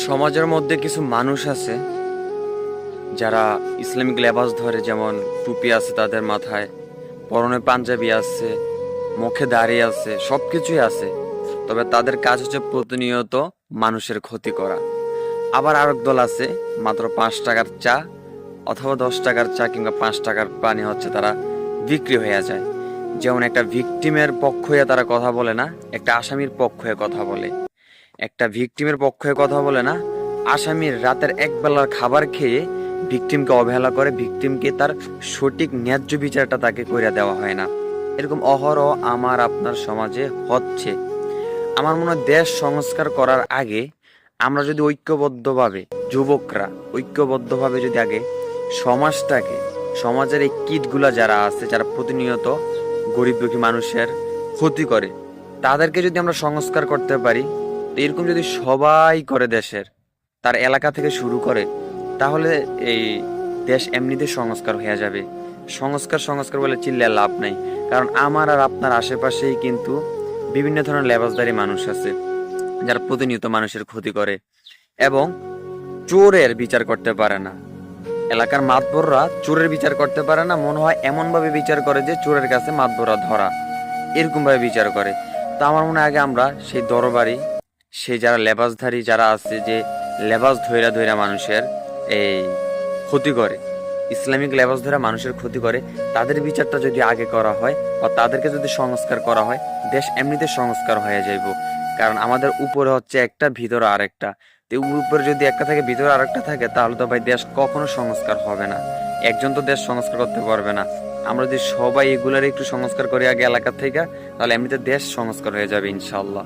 সমাজের মধ্যে কিছু মানুষ আছে যারা ইসলামিক লেবাস ধরে, যেমন টুপি আছে তাদের মাথায়, পরনে পাঞ্জাবি আছে, মুখে দাড়ি আছে, সবকিছুই আছে। তবে তাদের কাজ হচ্ছে প্রতিনিয়ত মানুষের ক্ষতি করা। আবার আরেক দল আছে, মাত্র 5 টাকার চা অথবা 10 টাকার চা কিংবা 5 টাকার পানি হচ্ছে তারা বিক্রি হয়ে যায়। যেমন একটা ভিকটিমের পক্ষ হয়ে তারা কথা বলে না, একটা আসামির পক্ষ হয়ে কথা বলে। একটা ভিকটিমের পক্ষে কথা বলে না, আসামির রাতের একবেলার খাবার খেয়ে ভিকটিমকে অবহেলা করে, ভিকটিমকে তার সঠিক ন্যায্য বিচারটা তাকে কইরা দেওয়া হয় না। এরকম অহরহ আমার আপনার সমাজে হচ্ছে। আমার মনে হয় দেশ সংস্কার করার আগে আমরা যদি ঐক্যবদ্ধভাবে, যুবকরা ঐক্যবদ্ধভাবে যদি আগে সমাজটাকে, সমাজের এই কীটগুলা যারা আছে, যারা প্রতিনিয়ত গরিব দুঃখী মানুষের ক্ষতি করে, তাদেরকে যদি আমরা সংস্কার করতে পারি, তো এরকম যদি সবাই করে দেশের, তার এলাকা থেকে শুরু করে, তাহলে এই দেশ এমনিতে সংস্কার হয়ে যাবে। সংস্কার সংস্কার বলে চিল্লায় লাভ নাই, কারণ আমার আর আপনার আশেপাশেই কিন্তু বিভিন্ন ধরনের লেবাসদারি মানুষ আছে যারা প্রতিনিয়ত মানুষের ক্ষতি করে এবং চোরের বিচার করতে পারে না। এলাকার মাতবররা চোরের বিচার করতে পারে না, মনে হয় এমন ভাবে বিচার করে যে চোরের কাছে মাতবররা ধরা, এরকম ভাবে বিচার করে। তো আমার মনে হয় আগে আমরা সেই দরবারি, সেই যারা লেবাসধারী যারা আছে, যে লেবাস ধইরা ধইরা মানুষের এই ক্ষতি করে, ইসলামিক লেবাস ধরে মানুষের ক্ষতি করে, তাদের বিচারটা যদি আগে করা হয় বা তাদেরকে যদি সংস্কার করা হয়, দেশ এমনিতে সংস্কার হয়ে যাইব। কারণ আমাদের উপরে হচ্ছে একটা, ভিতরে আরেকটা। তো উপরে যদি একটা থাকে, ভিতরে আরেকটা থাকে, তাহলে তো ভাই দেশ কখনো সংস্কার হবে না। একজন তো দেশ সংস্কার করতে পারবে না। আমরা যদি সবাই এগুলার একটু সংস্কার করি আগে এলাকা থেকে, তাহলে এমনিতে দেশ সংস্কার হয়ে যাবে ইনশাল্লাহ।